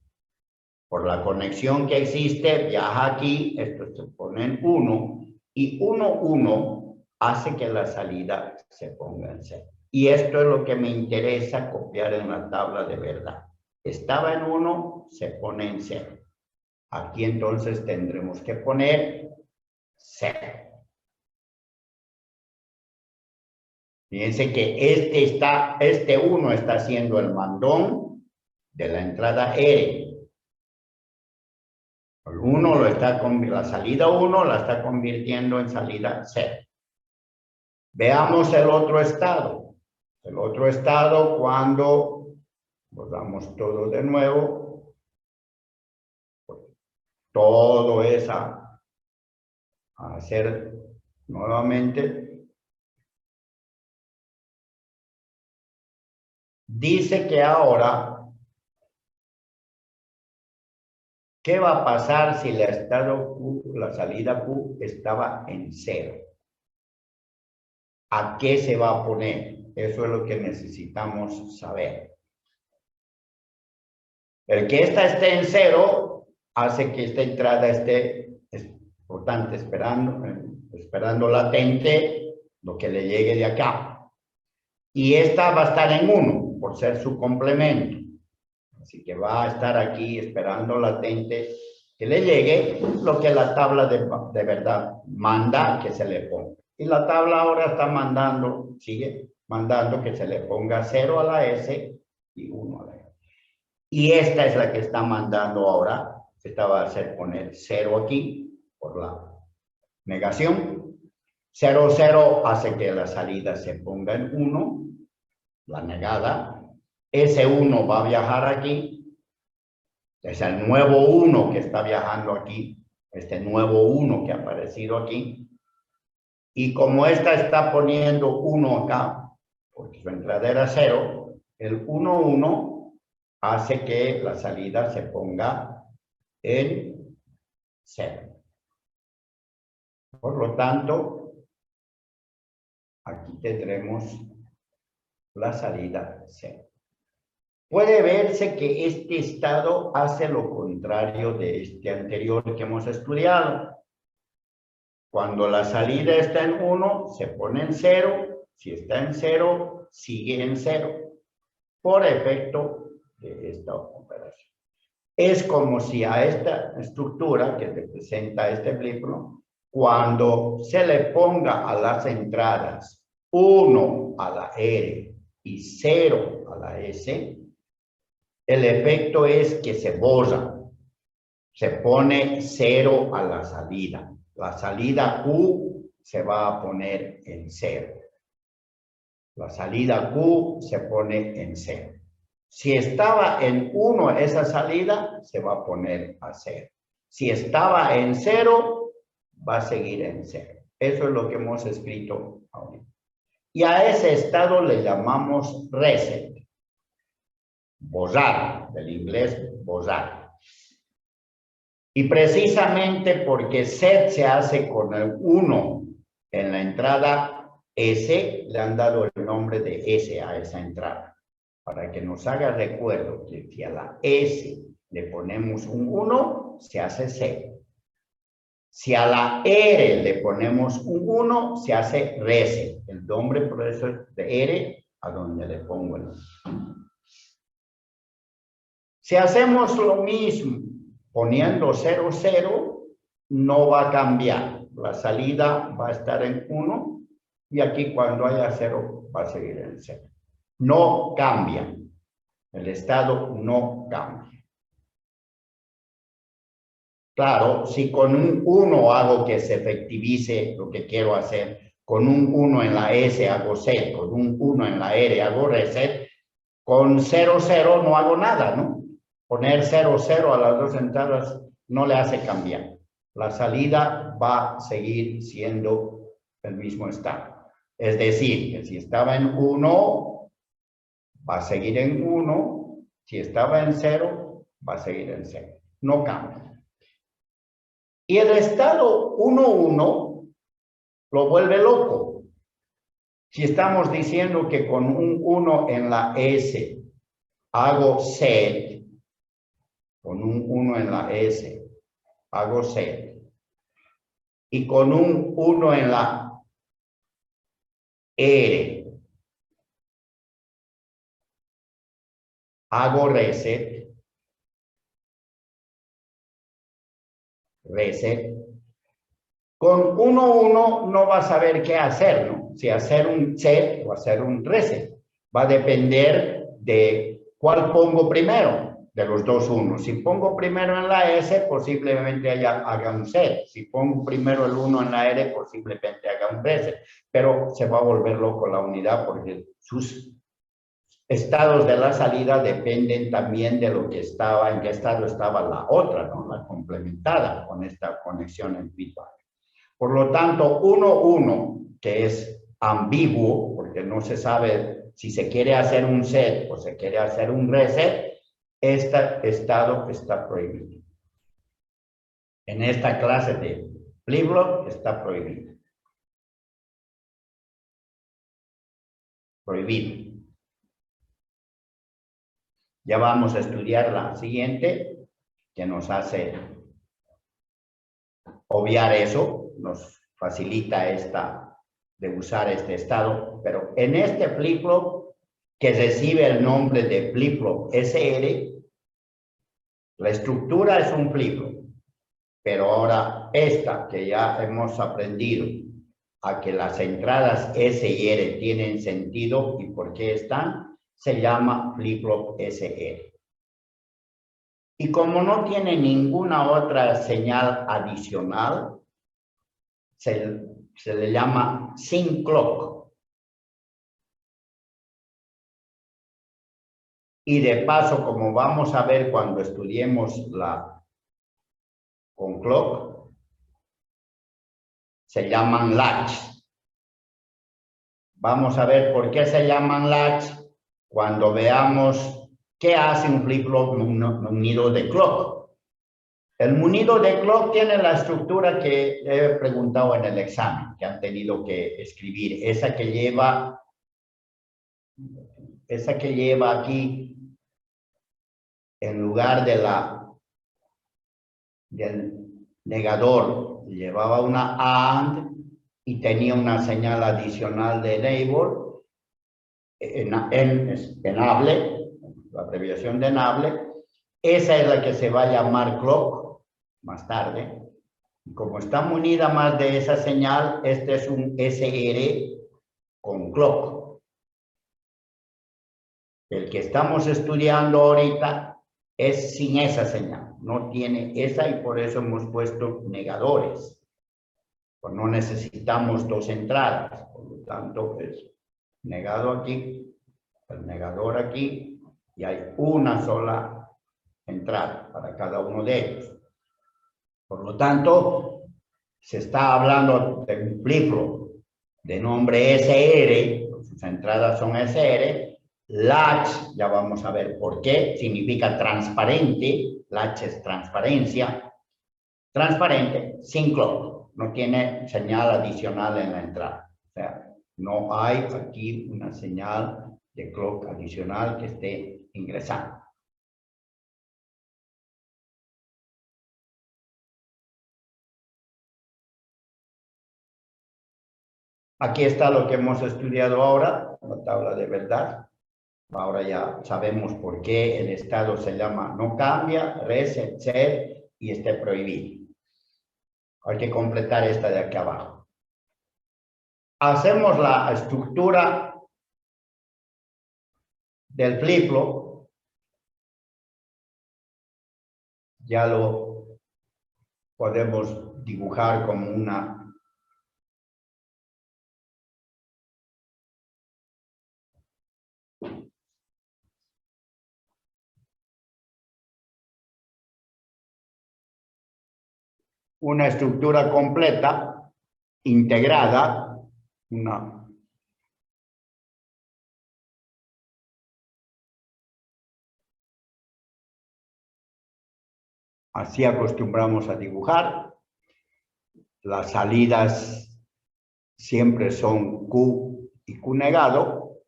Por la conexión que existe, viaja aquí, esto se pone en 1, Y 1, 1 hace que la salida se ponga en 0. Y esto es lo que me interesa copiar en la tabla de verdad. Estaba en 1, se pone en 0. Aquí entonces tendremos que poner 0. Fíjense que este 1 está siendo el mandón de la entrada R. El 1 la salida 1 la está convirtiendo en salida 0. Veamos el otro estado. El otro estado cuando borramos todo de nuevo. Todo es a hacer nuevamente. Dice que ahora, ¿qué va a pasar si el estado Q, la salida Q, estaba en 0? ¿A qué se va a poner? Eso es lo que necesitamos saber. El que esta esté en 0 hace que esta entrada esté, por tanto, esperando latente lo que le llegue de acá. Y esta va a estar en 1 por ser su complemento. Así que va a estar aquí esperando latente que le llegue lo que la tabla de verdad manda que se le ponga. Y la tabla ahora está mandando, sigue mandando que se le ponga 0 a la S y 1 a la S. Y esta es la que está mandando ahora. Esta va a hacer poner 0 aquí por la negación. 0, 0 hace que la salida se ponga en 1, la negada. Ese 1 va a viajar aquí. Es el nuevo 1 que está viajando aquí. Este nuevo 1 que ha aparecido aquí. Y como esta está poniendo 1 acá, porque su entrada era 0, el 1, 1 hace que la salida se ponga en 0. Por lo tanto, aquí tendremos la salida 0. Puede verse que este estado hace lo contrario de este anterior que hemos estudiado. Cuando la salida está en 1, se pone en 0. Si está en 0, sigue en 0. Por efecto de esta operación. Es como si a esta estructura que representa este flip-flop, cuando se le ponga a las entradas 1 a la R y 0 a la S, el efecto es que se borra. Se pone 0 a la salida. La salida Q se va a poner en 0. La salida Q se pone en 0. Si estaba en 1 esa salida, se va a poner a 0. Si estaba en 0, va a seguir en 0. Eso es lo que hemos escrito ahorita. Y a ese estado le llamamos reset. Borrar, del inglés borrar. Y precisamente porque set se hace con el 1 en la entrada S, le han dado el nombre de S a esa entrada. Para que nos haga recuerdo que si a la S le ponemos un 1, se hace 0. Si a la R le ponemos un 1, se hace reset. El nombre por eso es de R a donde le pongo el 1. Si hacemos lo mismo poniendo 0, 0, no va a cambiar. La salida va a estar en 1 y aquí cuando haya 0 va a seguir en 0. No cambia. El estado no cambia. Claro, si con un 1 hago que se efectivice lo que quiero hacer, con un 1 en la S hago set, con un 1 en la R hago reset, con 0, 0 no hago nada, ¿no? Poner 0, 0 a las dos entradas no le hace cambiar. La salida va a seguir siendo el mismo estado. Es decir, que si estaba en 1, va a seguir en 1. Si estaba en 0, va a seguir en 0. No cambia. Y el estado 1, 1 lo vuelve loco. Si estamos diciendo que con un 1 en la S hago set, con un 1 en la S hago set, y con un 1 en la R hago reset, con 1, 1 no va a saber qué hacer, ¿no? Si hacer un set o hacer un reset. Va a depender de cuál pongo primero, de los dos unos. Si pongo primero en la S, posiblemente haga un set. Si pongo primero el 1 en la R, posiblemente haga un reset. Pero se va a volver loco la unidad porque sus estados de la salida dependen también de lo que estaba, en qué estado estaba la otra, ¿no? La complementada con esta conexión en feedback. Por lo tanto, 1, 1, que es ambiguo, porque no se sabe si se quiere hacer un set o se quiere hacer un reset, este estado está prohibido. En esta clase de flip-flop está prohibido. Prohibido. Ya vamos a estudiar la siguiente, que nos hace obviar eso, nos facilita de usar este estado, pero en este flip-flop que recibe el nombre de flip-flop SR, la estructura es un flip-flop, pero ahora esta que ya hemos aprendido a que las entradas S y R tienen sentido y por qué están, se llama flip-flop SR. Y como no tiene ninguna otra señal adicional, se le llama sync clock. Y de paso, como vamos a ver cuando estudiemos con clock, se llaman latch. Vamos a ver por qué se llaman latch cuando veamos qué hace un flip-flop munido de clock. El munido de clock tiene la estructura que he preguntado en el examen, que han tenido que escribir, esa que lleva aquí, en lugar del negador, llevaba una AND y tenía una señal adicional de enable, enable, la abreviación de enable. Esa es la que se va a llamar clock más tarde. Como está munida más de esa señal, este es un SR con clock. El que estamos estudiando ahorita es sin esa señal, no tiene esa y por eso hemos puesto negadores. Pues no necesitamos dos entradas, por lo tanto es negado aquí, el negador aquí y hay una sola entrada para cada uno de ellos. Por lo tanto, se está hablando de un flip-flop de nombre SR, sus entradas son SR. Latch, ya vamos a ver por qué, significa transparente, latch es transparencia, transparente, sin clock, no tiene señal adicional en la entrada. O sea, no hay aquí una señal de clock adicional que esté ingresando. Aquí está lo que hemos estudiado ahora, la tabla de verdad. Ahora ya sabemos por qué el estado se llama no cambia, reset, set y esté prohibido. Hay que completar esta de aquí abajo. Hacemos la estructura del flip-flop. Ya lo podemos dibujar como una estructura completa, integrada, así acostumbramos a dibujar. Las salidas siempre son Q y Q negado.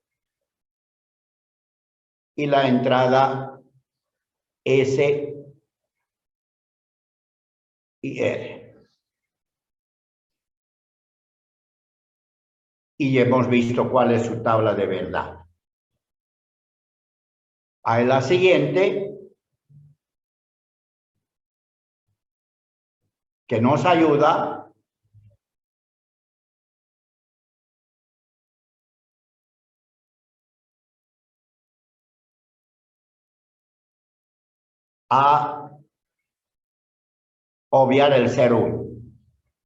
Y la entrada S y R. y hemos visto cuál es su tabla de verdad. A la siguiente, que nos ayuda a obviar el 0,1,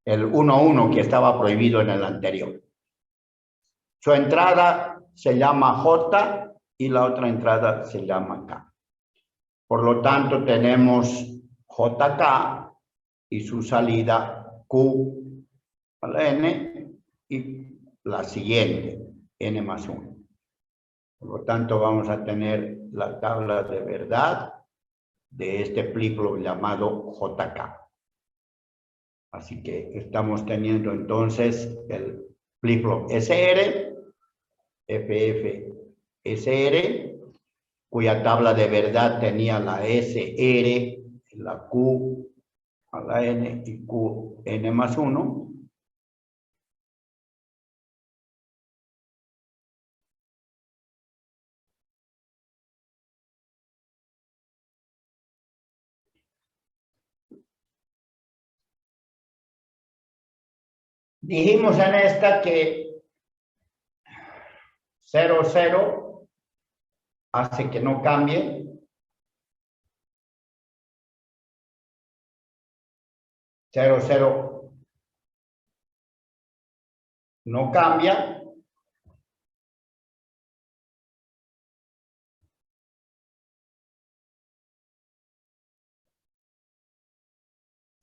el 1,1 que estaba prohibido en el anterior. Su entrada se llama J y la otra entrada se llama K. Por lo tanto, tenemos JK y su salida Q a la N y la siguiente, N más 1. Por lo tanto, vamos a tener la tabla de verdad de este flip-flop llamado JK. Así que estamos teniendo entonces el flip-flop SR, FF, SR, cuya tabla de verdad tenía la SR, la Q a la N y Q N más 1. Dijimos en esta que 0, 0 hace que no cambie. 0, 0 no cambia.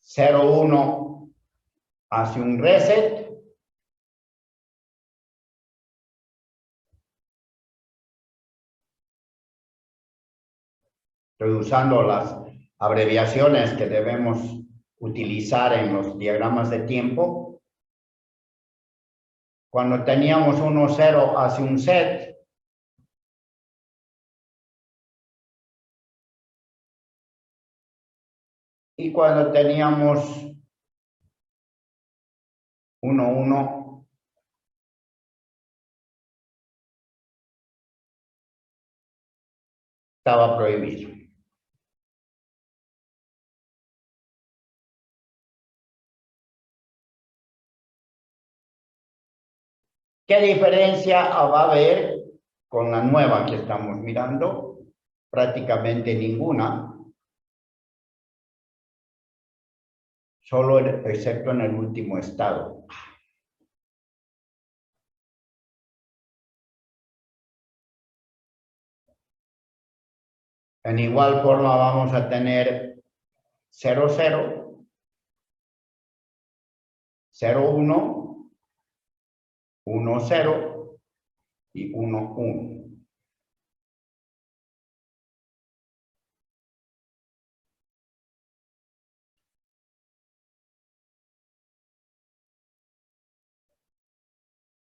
Cero, 1 hace un reset. Estoy usando las abreviaciones que debemos utilizar en los diagramas de tiempo. Cuando teníamos 1, 0 hace un set. Y cuando teníamos 1, 1 estaba prohibido. ¿Qué diferencia va a haber con la nueva que estamos mirando? Prácticamente ninguna. Solo excepto en el último estado. En igual forma vamos a tener 0, 0, 0, 1, 1, 0 y 1, 1.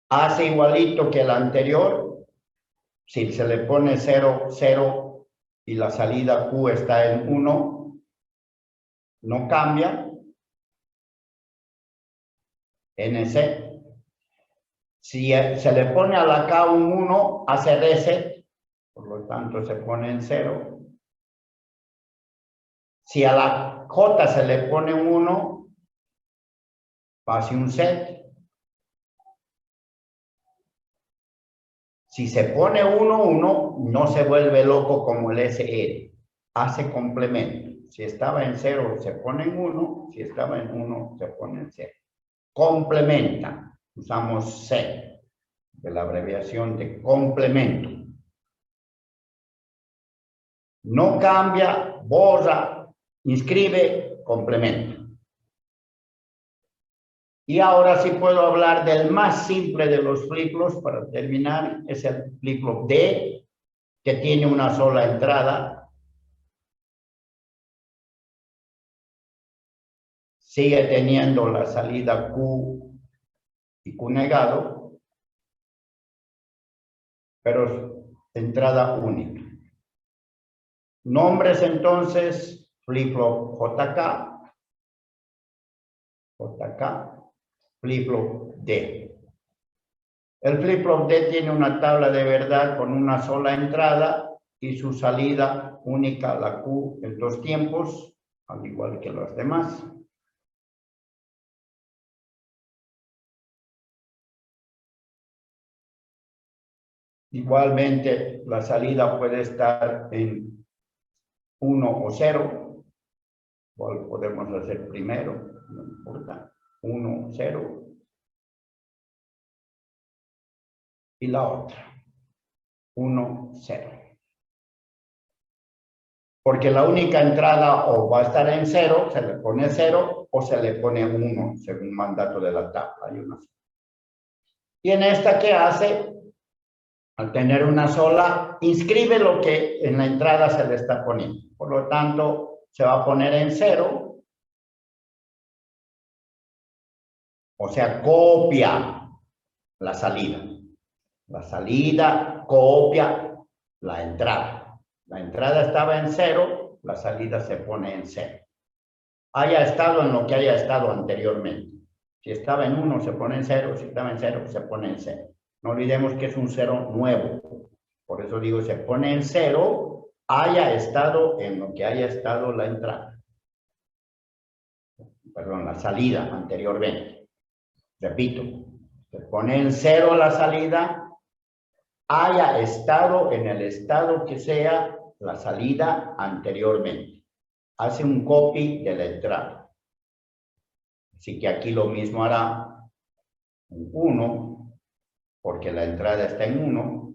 Hace igualito que el anterior. Si se le pone 0, 0 y la salida Q está en 1, no cambia. NC. Si se le pone a la K un 1, hace reset, por lo tanto se pone en 0. Si a la J se le pone un 1, hace un set. Si se pone 1, 1, no se vuelve loco como el SR, hace complemento. Si estaba en 0, se pone en 1, si estaba en 1, se pone en 0. Complementa, usamos C, de la abreviación de complemento. No cambia, borra, inscribe, complemento. Y ahora sí puedo hablar del más simple de los flip-flops para terminar. Es el flip-flop D, que tiene una sola entrada. Sigue teniendo la salida Q y Q negado, pero entrada única. Nombres entonces, flip-flop JK, JK, flip-flop D. El flip-flop D tiene una tabla de verdad con una sola entrada y su salida única, la Q, en 2 tiempos, al igual que los demás. Igualmente, la salida puede estar en 1 o 0. ¿Cuál podemos hacer primero? No importa. 1, 0. Y la otra. 1, 0. Porque la única entrada o va a estar en 0, se le pone 0 o se le pone 1, según mandato de la tabla. Hay una. Y en esta, ¿qué hace? Al tener una sola, inscribe lo que en la entrada se le está poniendo. Por lo tanto, se va a poner en 0. O sea, copia la salida. La salida copia la entrada. La entrada estaba en 0, la salida se pone en 0. Haya estado en lo que haya estado anteriormente. Si estaba en 1, se pone en 0. Si estaba en 0, se pone en 0. No olvidemos que es un 0 nuevo. Por eso digo, se pone en 0, haya estado en lo que haya estado la entrada. Perdón, la salida anteriormente. Repito, se pone en 0 la salida, haya estado en el estado que sea la salida anteriormente. Hace un copy de la entrada. Así que aquí lo mismo hará un 1, porque la entrada está en 1.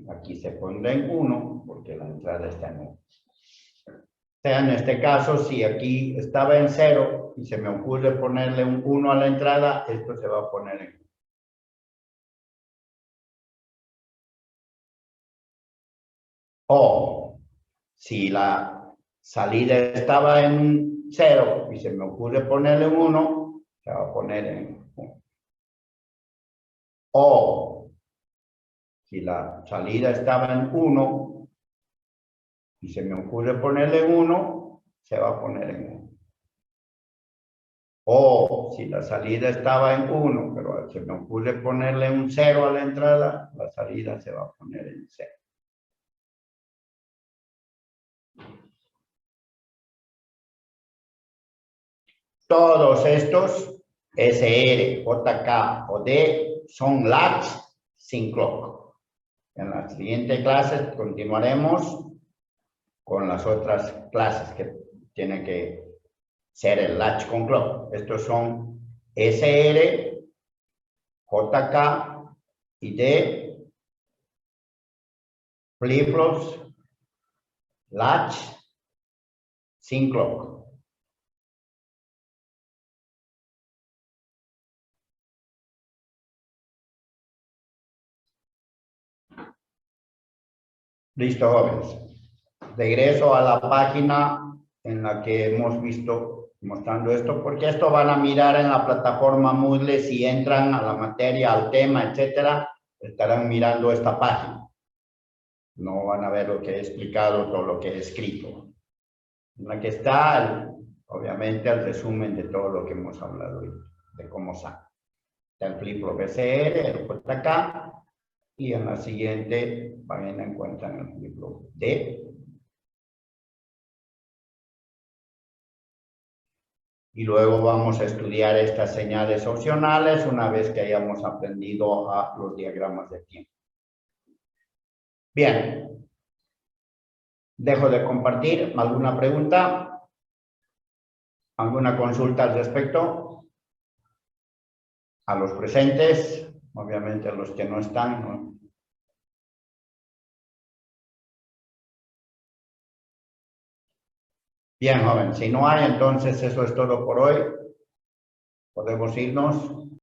Aquí se pondrá en 1, porque la entrada está en 1. O sea, en este caso, si aquí estaba en 0 y se me ocurre ponerle un 1 a la entrada, esto se va a poner en 1. O si la salida estaba en 0 y se me ocurre ponerle un 1, se va a poner en 1. O si la salida estaba en 1 y se me ocurre ponerle 1, se va a poner en 1. O si la salida estaba en 1, pero se me ocurre ponerle un 0 a la entrada, la salida se va a poner en 0. Todos estos, SR, JK o D, son latch sin clock. En la siguiente clase continuaremos con las otras clases que tienen que ser el latch con clock. Estos son SR, JK y D, flip-flops, latch sin clock. Listo, jóvenes. Regreso a la página en la que hemos visto mostrando esto, porque esto van a mirar en la plataforma Moodle. Si entran a la materia, al tema, etcétera, estarán mirando esta página. No van a ver lo que he explicado, todo lo que he escrito. En la que está, obviamente, el resumen de todo lo que hemos hablado hoy, de cómo está el flip-flop SR, el JK, y en la siguiente van a encontrar el flip-flop D. Y luego vamos a estudiar estas señales opcionales una vez que hayamos aprendido a los diagramas de tiempo. Bien. Dejo de compartir. ¿Alguna pregunta? ¿Alguna consulta al respecto? A los presentes, obviamente a los que no están, ¿no? Bien, joven, si no hay, entonces eso es todo por hoy. Podemos irnos.